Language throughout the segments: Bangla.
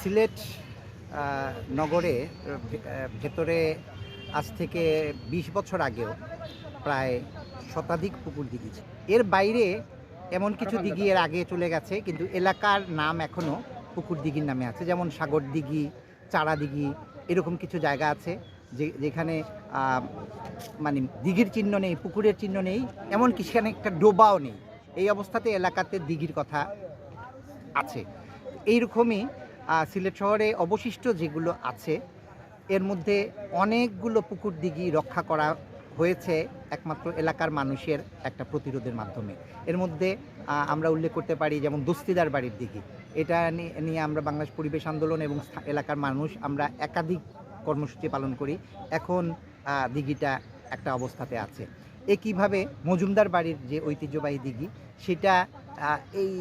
সিলেট নগরে ভেতরে আজ থেকে ২০ বছর আগেও প্রায় শতাধিক পুকুর দিঘি ছিল। এর বাইরে এমন কিছু দিঘি এর আগে চলে গেছে, কিন্তু এলাকার নাম এখনও পুকুর দিঘির নামে আছে। যেমন সাগর দিঘি, চারা দিঘি, এরকম কিছু জায়গা আছে যেখানে মানে দিঘির চিহ্ন নেই, পুকুরের চিহ্ন নেই, এমনকি সেখানে একটা ডোবাও নেই। এই অবস্থাতে এলাকাতে দিঘির কথা আছে। এইরকমই সিলেট শহরে অবশিষ্ট যেগুলো আছে এর মধ্যে অনেকগুলো পুকুর দিঘি রক্ষা করা হয়েছে একমাত্র এলাকার মানুষের একটা প্রতিরোধের মাধ্যমে। এর মধ্যে আমরা উল্লেখ করতে পারি যেমন দস্তিদার বাড়ির দিঘি। এটা নিয়ে আমরা বাংলাদেশ পরিবেশ আন্দোলন এবং এলাকার মানুষ আমরা একাধিক কর্মসূচি পালন করি। এখন দিঘিটা একটা অবস্থাতে আছে। একইভাবে মজুমদার বাড়ির যে ঐতিহ্যবাহী দিঘি, সেটা এই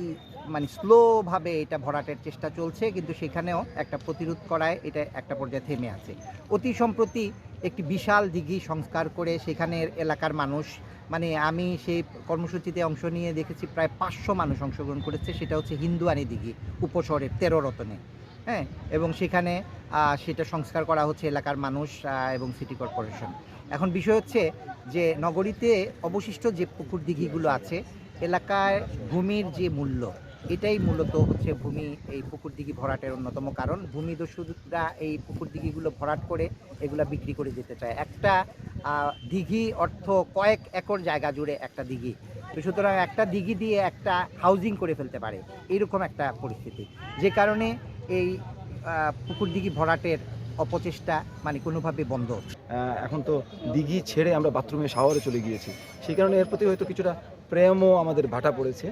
মানে স্লোভাবে এটা ভরাটের চেষ্টা চলছে, কিন্তু সেখানেও একটা প্রতিরোধ করায় এটা একটা পর্যায়ে থেমে আছে। অতি সম্প্রতি একটি বিশাল দিঘি সংস্কার করে সেখানের এলাকার মানুষ, মানে আমি সেই কর্মসূচিতে অংশ নিয়ে দেখেছি প্রায় 500 মানুষ অংশগ্রহণ করেছে। সেটা হচ্ছে হিন্দুয়ানি দিঘি, উপশহরের 13 রতনে। হ্যাঁ, এবং সেখানে সেটা সংস্কার করা হচ্ছে এলাকার মানুষ এবং সিটি কর্পোরেশন। এখন বিষয় হচ্ছে যে নগরীতে অবশিষ্ট যে পুকুর দিঘিগুলো আছে, এলাকায় ভূমির যে মূল্য, এটাই মূলত হচ্ছে ভূমি এই পুকুর দিঘি ভরাটের অন্যতম কারণ। ভূমিদস্যুরা এই পুকুর দিঘিগুলো ভরাট করে এগুলা বিক্রি করে দিতে চায়। একটা দিঘি অর্থ কয়েক একর জায়গা জুড়ে একটা দিঘি, তো সুতরাং একটা দিঘি দিয়ে একটা হাউজিং করে ফেলতে পারে, এইরকম একটা পরিস্থিতি। যে কারণে এই পুকুর দিঘি ভরাটের অপচেষ্টা মানে কোনোভাবে বন্ধ। এখন তো দিঘি ছেড়ে আমরা বাথরুমে শাওয়ারে চলে গিয়েছি, সেই কারণে এর প্রতি হয়তো কিছুটা প্রেমও আমাদের ভাটা পড়েছে।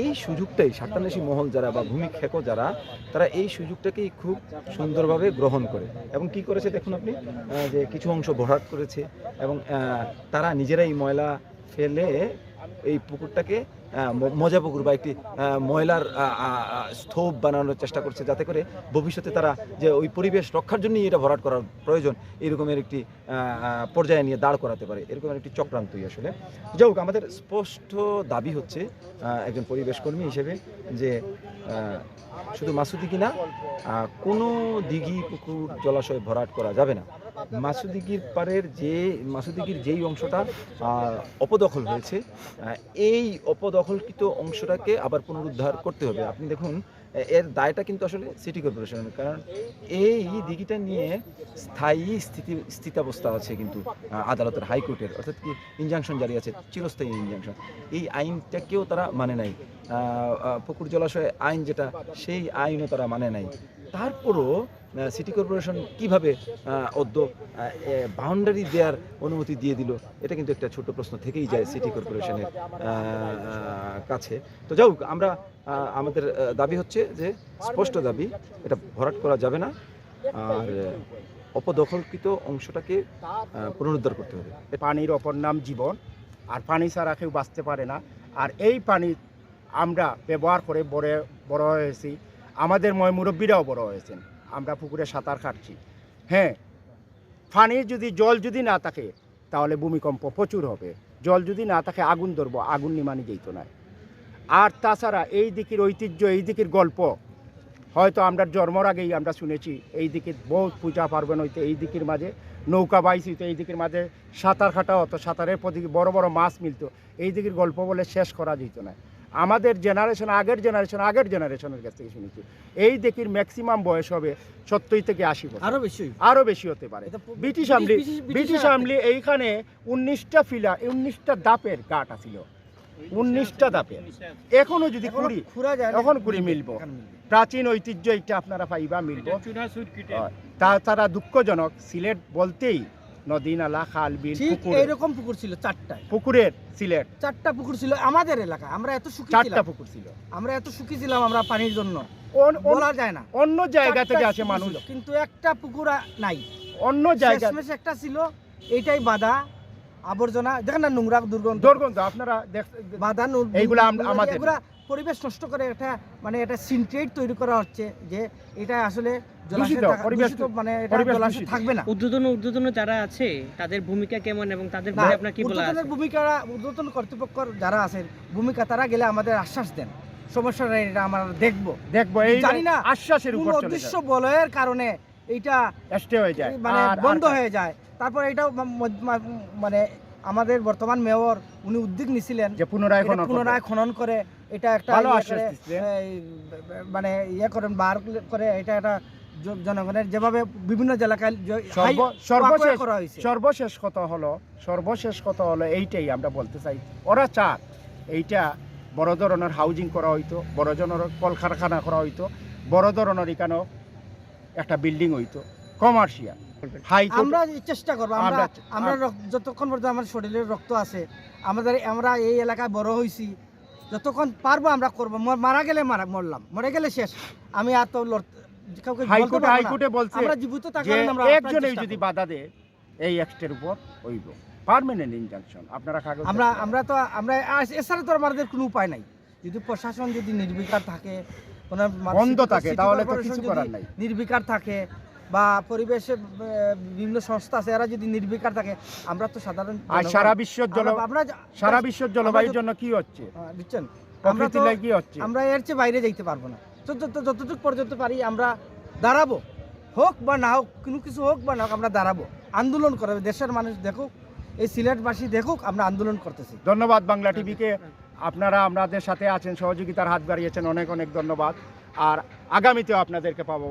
এই সুযোগটাই স্বার্থান্বেষী মহল যারা বা ভূমি খেকো যারা, তারা এই সুযোগটাকেই খুব সুন্দরভাবে গ্রহণ করে এবং কি করেছে দেখুন আপনি, যে কিছু অংশ ভরাট করেছে এবং তারা নিজেরাই ময়লা ফেলে এই পুকুরটাকে মজা পুকুর বা একটি ময়লার স্তূপ বানানোর চেষ্টা করছে, যাতে করে ভবিষ্যতে তারা যে ওই পরিবেশ রক্ষার জন্যই এটা ভরাট করার প্রয়োজন এরকমের একটি পর্যায়ে নিয়ে দাঁড় করাতে পারে, এরকমের একটি চক্রান্তই আসলে। যাই হোক, আমাদের স্পষ্ট দাবি হচ্ছে একজন পরিবেশ কর্মী হিসেবে যে শুধু মাসুদিঘি না, কোনো দিঘি পুকুর জলাশয় ভরাট করা যাবে না। মাসুদিঘির পাড়ের মাসুদিঘির যেই অংশটা অপদখল হয়েছে, এই অপদখলকৃত অংশটাকে আবার পুনরুদ্ধার করতে হবে। আপনি দেখুন, এর দায়টা কিন্তু আসলে সিটি কর্পোরেশনের, কারণ এই দিঘিটা নিয়ে স্থায়ী স্থিতাবস্থা আছে কিন্তু আদালতের, হাইকোর্টের, অর্থাৎ কি ইনজাংশন জারি আছে, চিরস্থায়ী ইনজাংশন। এই আইনটাকেও তারা মানে নাই, পুকুর জলাশয় আইন যেটা, সেই আইনও তারা মানে নাই। তারপরও সিটি কর্পোরেশন কীভাবে বাউন্ডারি দেওয়ার অনুমতি দিয়ে দিল, এটা কিন্তু একটা ছোট প্রশ্ন থেকেই যায় সিটি কর্পোরেশনের কাছে। তো যাই হোক, আমরা আমাদের দাবি হচ্ছে যে স্পষ্ট দাবি, এটা ভরাট করা যাবে না, আর অপদখলকৃত অংশটাকে পুনরুদ্ধার করতে হবে। পানির অপর নাম জীবন, আর পানি ছাড়া কেউ বাঁচতে পারে না। আর এই পানি আমরা ব্যবহার করে বড় হয়েছি, আমাদের মুরব্বীরাও বড় হয়েছেন, আমরা পুকুরে সাঁতার কাটছি। হ্যাঁ, জল যদি না থাকে তাহলে ভূমিকম্প প্রচুর হবে, জল যদি না থাকে আগুন ধরবো, আগুন নিমানি যেত না। আর তাছাড়া এই দিকের ঐতিহ্য, এই দিকের গল্প হয়তো আমরা জন্মর আগেই আমরা শুনেছি। এই দিকে বহুত পূজা পার্বণ হইতে, এই দিকের মাঝে নৌকা বাইস হইতো, এই দিকের মাঝে সাঁতার কাটা হতো, সাঁতারের প্রতি বড় বড় মাছ মিলতো। এই দিকের গল্প বলে শেষ করা যেত না। আমাদের জেনারেশন, আগের জেনারেশনের কাছ থেকে শুনেছি এই দিকের ম্যাক্সিমাম বয়স হবে 70 থেকে 80 বছর, আরও বেশি হতে পারে। ব্রিটিশ আমলি এইখানে 19টা দাপের কাঠ আছিল, 19টা দাপের। এখনো যদি এখন কুড়ি মিলব, প্রাচীন ঐতিহ্য এটা আপনারা পাইবা মিলব। তাছাড়া দুঃখজনক, সিলেট বলতেই নদী, নালা, খাল, বিল, পুকুর, এরকম পুকুর ছিল 4টা। পুকুরের সিলেট 4টা পুকুর ছিল আমাদের এলাকা। আমরা এত সুখী ছিলাম, 4টা পুকুর ছিল, আমরা এত সুখী ছিলাম, আমরা পানির জন্য বলা যায় না। অন্য জায়গা থেকে আসে মানুষ, কিন্তু একটা পুকুর নাই। অন্য জায়গা একটা ছিল, এইটাই বাধা, আবর্জনা, দেখেন না, নোংরা, দুর্গন্ধ। আপনারা বাধা, এইগুলো আমাদের পরিবেশ নষ্ট করে একটা মানে এটা সিনট্রেট তৈরি করা হচ্ছে, যে এটা আসলে থাকবে না। ঊর্ধ্বতন যারা আছে তাদের ভূমিকা কেমন এবং তাদের আপনার কি বলা আছে? ঊর্ধ্বতন কর্তৃপক্ষ যারা আছেন ভূমিকা, তারা গেলে আমাদের আশ্বাস দেন সমস্যাটা এটা আমরা দেখবো দেখবো এই জানি না আশ্বাসের কোন উপর চলে অদৃশ্য যায়, বলয়ের কারণে এইটা স্টে হয়ে যায়, মানে আর বন্ধ হয়ে যায়। তারপর এটাও মানে আমাদের বর্তমান মেয়র উনি উদ্যোগ নিছিলেন যে পুনরায় এটা খনন করবে। পুনরায় খনন করে এটা একটা ভালো ইয়ে আশ্বাস করে, দিচ্ছে। এই, মানে ইয়ে করেন বার করে এটা একটা জনগণের যেভাবে বিভিন্ন এলাকায় সর্বশেষ করা হয়েছে। সর্বশেষ কথা হলো এইটাই আমরা বলতে চাই, ওরা চাক এইটা বড় ধরনের হাউজিং করা হইতো, বড় ধরনের কলকারখানা করা হইতো, বড় ধরনের এখানেও একটা বিল্ডিং হইতো কমার্শিয়াল। হাইকোর্ট আমরা চেষ্টা করবো, আমরা আমরা- আমরা যতক্ষণ পর্যন্ত আমার শরীরের রক্ত আছে, আমরা এই এলাকায় বড় হয়েছি, যতক্ষণ পারবো আমরা করবো। মারা গেলে মরলাম, মরে গেলে শেষ। আমি আর তো কাউকে বলতে পারবো না। হাইকোর্টে বলছে আমরা জীবিত যে থাকলে আমরা একজনেই যদি বাধা দেয় এই অ্যাক্টের উপর হইব পার্মানেন্ট ইনজাংশন। আপনারা কাগজ আমরা এছাড়া তো আমাদের কোনো উপায় নাই। যদি প্রশাসন যদি নির্বিকার থাকে, কোনো বন্ধ থাকে, সিটি তাহলে তো কর্পোরেশন কিছু যদি করার নাই। নির্বিকার থাকে বা পরিবেশে বিভিন্ন সংস্থা আছে এরা যদি নির্বিকার থাকে, আমরা তো সাধারণ আর জনগণ, সারা বিশ্বের আমরা- সারা বিশ্বের জলবায়ুর জন্য কি হচ্ছে, বুঝছেন, আমরা তো প্রকৃতির লাগি কি হচ্ছে। আমরা এর চেয়ে বাইরে যাইতে পারবো না। যতটুকু পর্যন্ত পারি আমরা দাঁড়াবো, হোক বা না হোক, কোনো কিছু হোক বা না হোক, আমরা দাঁড়াবো, আন্দোলন করবে। দেশের মানুষ দেখুক, এই সিলেটবাসী দেখুক আমরা আন্দোলন করতেছি। ধন্যবাদ বাংলা টিভিকে, আপনারা আমাদের সাথে আছেন, সহযোগিতার হাত বাড়িয়েছেন, অনেক অনেক ধন্যবাদ। আর আগামীতেও আপনাদেরকে পাবো।